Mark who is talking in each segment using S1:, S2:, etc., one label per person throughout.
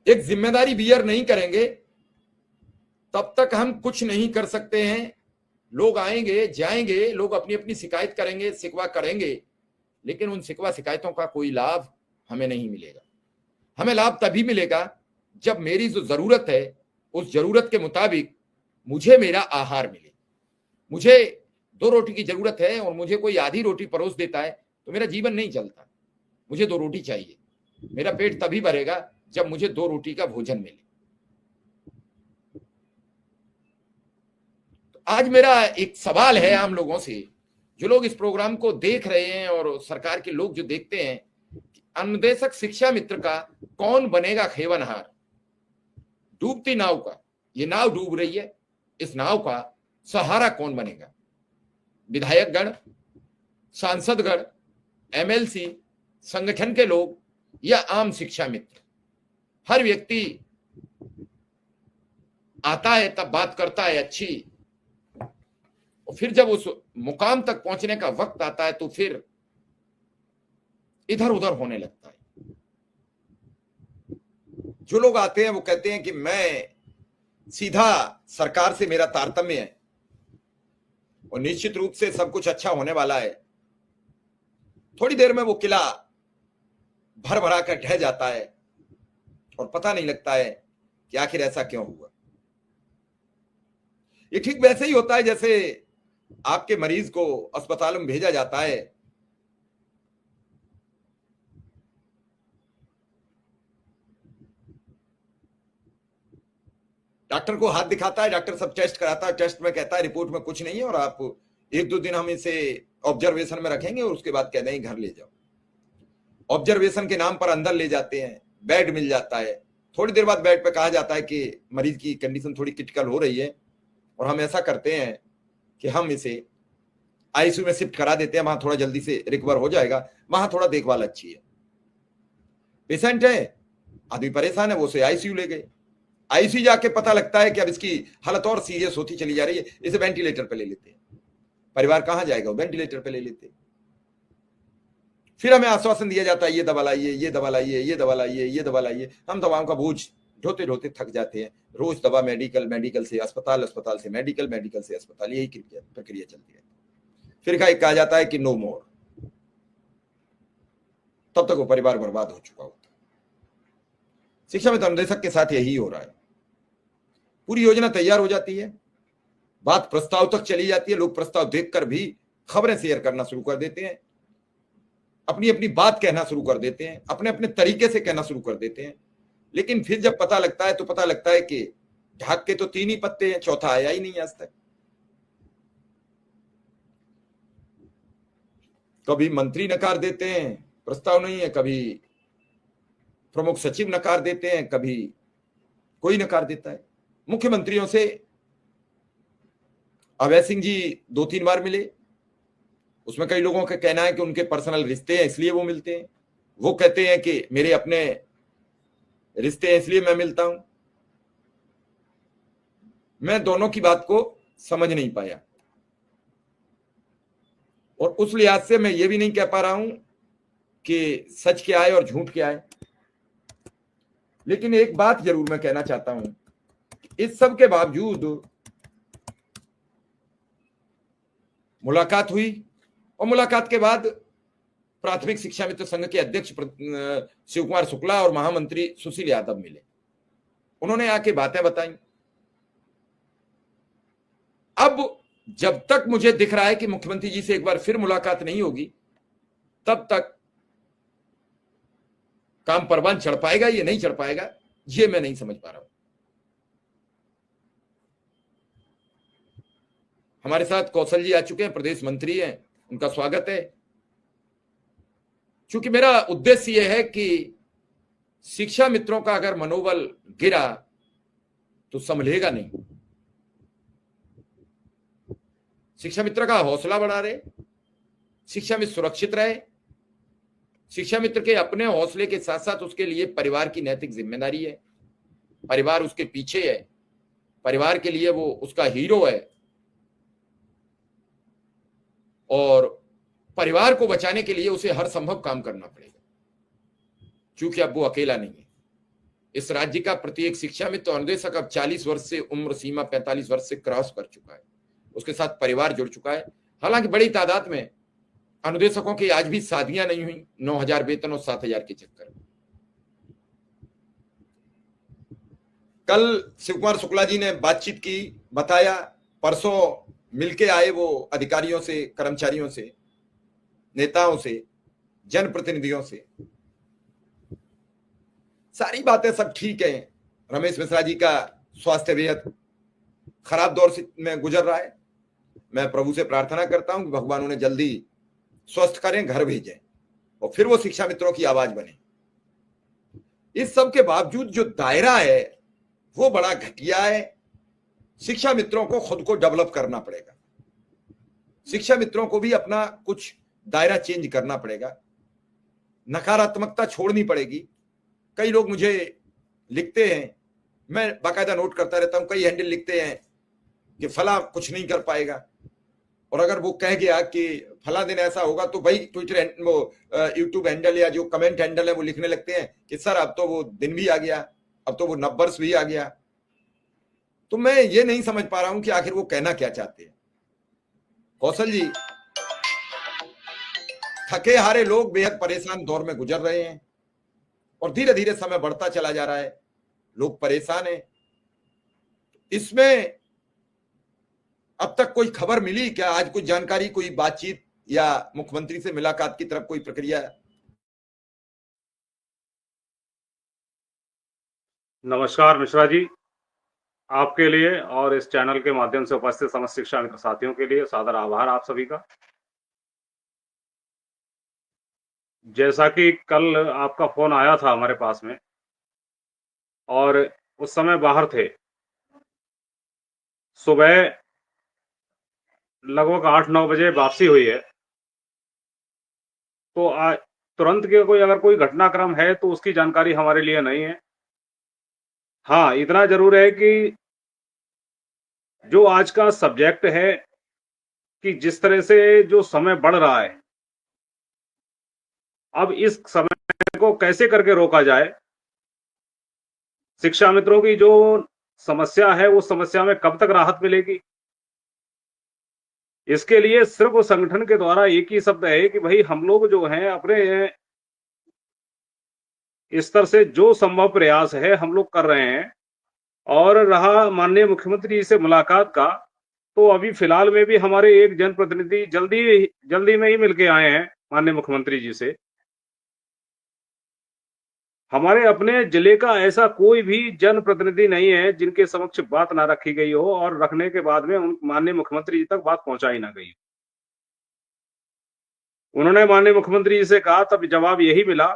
S1: एक जिम्मेदारी बियर नहीं करेंगे तब तक हम कुछ नहीं कर सकते हैं। लोग आएंगे जाएंगे, लोग अपनी अपनी शिकायत करेंगे, शिकवा करेंगे, लेकिन उन शिकवा शिकायतों का कोई लाभ हमें नहीं मिलेगा। हमें लाभ तभी मिलेगा जब मेरी जो जरूरत है उस जरूरत के मुताबिक मुझे मेरा आहार मिले। मुझे 2 रोटी की जरूरत है और मुझे कोई आधी रोटी परोस देता है तो मेरा जीवन नहीं चलता। मुझे 2 रोटी चाहिए। मेरा पेट तभी भरेगा जब मुझे 2 रोटी का भोजन मिले। तो आज मेरा एक सवाल है आम लोगों से, जो लोग इस प्रोग्राम को देख रहे हैं और सरकार के लोग जो देखते हैं, अनुदेशक शिक्षा मित्र का कौन बनेगा खेवनहार? डूबती नाव का, ये नाव डूब रही है, इस नाव का सहारा कौन बनेगा? विधायकगण, सांसदगण, एमएलसी, संगठन के लोग या आम शिक्षा मित्र? हर व्यक्ति आता है तब बात करता है अच्छी, और फिर जब उस मुकाम तक पहुंचने का वक्त आता है तो फिर इधर उधर होने लगता है। जो लोग आते हैं वो कहते हैं कि मैं सीधा सरकार से मेरा तारतम्य है और निश्चित रूप से सब कुछ अच्छा होने वाला है। थोड़ी देर में वो किला भर भरा कर ढह जाता है और पता नहीं लगता है कि आखिर ऐसा क्यों हुआ। ये ठीक वैसे ही होता है जैसे आपके मरीज को अस्पताल में भेजा जाता है, डॉक्टर को हाथ दिखाता है, डॉक्टर सब टेस्ट कराता है, टेस्ट में कहता है रिपोर्ट में कुछ नहीं है और आप 1-2 दिन हम इसे ऑब्जर्वेशन में रखेंगे और उसके बाद कहते हैं घर ले जाओ। ऑब्जर्वेशन के नाम पर अंदर ले जाते हैं, बेड मिल जाता है, थोड़ी देर बाद बेड पे कहा जाता है कि मरीज की कंडीशन थोड़ी क्रिटिकल हो रही है और हम ऐसा करते हैं कि हम इसे आईसीयू में शिफ्ट करा देते हैं, वहां थोड़ा जल्दी से रिकवर हो जाएगा, वहां थोड़ा देखभाल अच्छी है। पेशेंट है, आदमी परेशान है, वो उसे आईसीयू ले गए। आईसीयू जाके पता लगता है कि अब इसकी हालत और सीरियस होती चली जा रही है, इसे वेंटिलेटर पे ले लेते हैं। परिवार कहां जाएगा? वेंटिलेटर पे ले लेते हैं। फिर हमें आश्वासन दिया जाता है ये दवा लाइए, ये दवा लाइए, ये दवा लाइए, ये दवा लाइए। हम दवाओं का बोझ ढोते ढोते थक जाते हैं। रोज दवा, मेडिकल, मेडिकल से अस्पताल, अस्पताल से मेडिकल, मेडिकल से अस्पताल, यही प्रक्रिया चलती है। फिर कहा जाता है कि नो मोर, तब तक वो परिवार बर्बाद हो चुका होता है। शिक्षा मित्र अनुदेशक के साथ यही हो रहा है। पूरी योजना तैयार हो जाती है, बात प्रस्ताव तक चली जाती है, लोग प्रस्ताव देखकर भी खबरें शेयर करना शुरू कर देते हैं, अपनी अपनी बात कहना शुरू कर देते हैं, अपने अपने तरीके से कहना शुरू कर देते हैं। लेकिन फिर जब पता लगता है तो पता लगता है कि ढाक के तो 3 ही पत्ते हैं, चौथा आया ही नहीं आज तक। कभी मंत्री नकार देते हैं, प्रस्ताव नहीं है, कभी प्रमुख सचिव नकार देते हैं, कभी कोई नकार देता है। मुख्यमंत्रियों से अभय सिंह जी 2-3 बार मिले, उसमें कई लोगों का कहना है कि उनके पर्सनल रिश्ते हैं इसलिए वो मिलते हैं, वो कहते हैं कि मेरे अपने रिश्ते हैं इसलिए मैं मिलता हूं। मैं दोनों की बात को समझ नहीं पाया और उस लिहाज से मैं ये भी नहीं कह पा रहा हूं कि सच क्या है और झूठ क्या है। लेकिन एक बात जरूर मैं कहना चाहता हूं, इस सब के बावजूद मुलाकात हुई और मुलाकात के बाद प्राथमिक शिक्षा मित्र संघ के अध्यक्ष शिव कुमार शुक्ला और महामंत्री सुशील यादव मिले। उन्होंने आके बातें बताई। अब जब तक मुझे दिख रहा है कि मुख्यमंत्री जी से एक बार फिर मुलाकात नहीं होगी, तब तक काम परवान चढ़ पाएगा या नहीं चढ़ पाएगा, ये मैं नहीं समझ पा रहा हूं। हमारे साथ कौशल जी आ चुके हैं, प्रदेश मंत्री हैं, उनका स्वागत है। क्योंकि मेरा उद्देश्य यह है कि शिक्षा मित्रों का अगर मनोबल गिरा तो संभलेगा नहीं। शिक्षा मित्र का हौसला बढ़ा रहे, शिक्षा मित्र सुरक्षित रहे। शिक्षा मित्र के अपने हौसले के साथ साथ उसके लिए परिवार की नैतिक जिम्मेदारी है। परिवार उसके पीछे है, परिवार के लिए वो उसका हीरो है और परिवार को बचाने के लिए उसे हर संभव काम करना पड़ेगा, क्योंकि अब वो अकेला नहीं है। इस राज्य का प्रत्येक शिक्षा मित्र अनुदेशक अब 40 वर्ष से उम्र सीमा 45 वर्ष से क्रॉस कर चुका है, उसके साथ परिवार जुड़ चुका है। हालांकि बड़ी तादाद में अनुदेशकों की आज भी शादियां नहीं हुई 9,000 वेतन और 7,000 के चक्कर में। कल शिव कुमार शुक्ला जी ने बातचीत की, बताया, परसों मिलके आए वो अधिकारियों से, कर्मचारियों से, नेताओं से, जनप्रतिनिधियों से। सारी बातें सब ठीक है। रमेश मिश्रा जी का स्वास्थ्य बेहद खराब दौर में गुजर रहा है। मैं प्रभु से प्रार्थना करता हूं कि भगवान उन्हें जल्दी स्वस्थ करें, घर भेजें और फिर वो शिक्षा मित्रों की आवाज बने। इस सब के बावजूद जो दायरा है वो बड़ा घटिया है। शिक्षा मित्रों को खुद को डेवलप करना पड़ेगा, शिक्षा मित्रों को भी अपना कुछ दायरा चेंज करना पड़ेगा, नकारात्मकता छोड़नी पड़ेगी। कई लोग मुझे लिखते हैं, मैं बाकायदा नोट करता रहता हूं, कई हैंडल लिखते हैं कि फला कुछ नहीं कर पाएगा, और अगर वो कह गया कि फला दिन ऐसा होगा तो भाई ट्विटर वो यूट्यूब हैंडल या जो कमेंट हैंडल है वो लिखने लगते हैं कि सर अब तो वो दिन भी आ गया, अब तो वो नंबर्स भी आ गया। तो मैं ये नहीं समझ पा रहा हूं कि आखिर वो कहना क्या चाहते हैं। कौशल जी, थके हारे लोग बेहद परेशान दौर में गुजर रहे हैं और धीरे धीरे समय बढ़ता चला जा रहा है, लोग परेशान हैं। इसमें अब तक कोई खबर मिली क्या? आज कोई जानकारी, कोई बातचीत या मुख्यमंत्री से मुलाकात की तरफ कोई प्रक्रिया?
S2: नमस्कार मिश्रा जी, आपके लिए और इस चैनल के माध्यम से उपस्थित समस्त शिक्षा मित्र साथियों के लिए सादर आभार आप सभी का। जैसा कि कल आपका फोन आया था हमारे पास में और उस समय बाहर थे, सुबह लगभग 8-9 बजे वापसी हुई है, तो तुरंत के कोई अगर कोई घटनाक्रम है तो उसकी जानकारी हमारे लिए नहीं है। हाँ, इतना जरूर है कि जो आज का सब्जेक्ट है कि जिस तरह से जो समय बढ़ रहा है, अब इस समय को कैसे करके रोका जाए, शिक्षा मित्रों की जो समस्या है उस समस्या में कब तक राहत मिलेगी, इसके लिए सिर्फ संगठन के द्वारा एक ही शब्द है कि भाई हम लोग जो हैं अपने स्तर से जो संभव प्रयास है हम लोग कर रहे हैं। और रहा माननीय मुख्यमंत्री जी से मुलाकात का, तो अभी फिलहाल में भी हमारे एक जनप्रतिनिधि जल्दी में ही मिलके आए हैं माननीय मुख्यमंत्री जी से। हमारे अपने जिले का ऐसा कोई भी जनप्रतिनिधि नहीं है जिनके समक्ष बात ना रखी गई हो और रखने के बाद में उन माननीय मुख्यमंत्री जी तक बात पहुंचाई ना गई। उन्होंने माननीय मुख्यमंत्री जी से कहा, तब जवाब यही मिला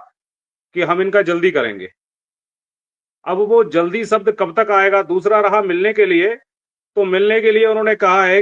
S2: कि हम इनका जल्दी करेंगे। अब वो जल्दी शब्द कब तक आएगा? दूसरा रहा मिलने के लिए, तो मिलने के लिए उन्होंने कहा है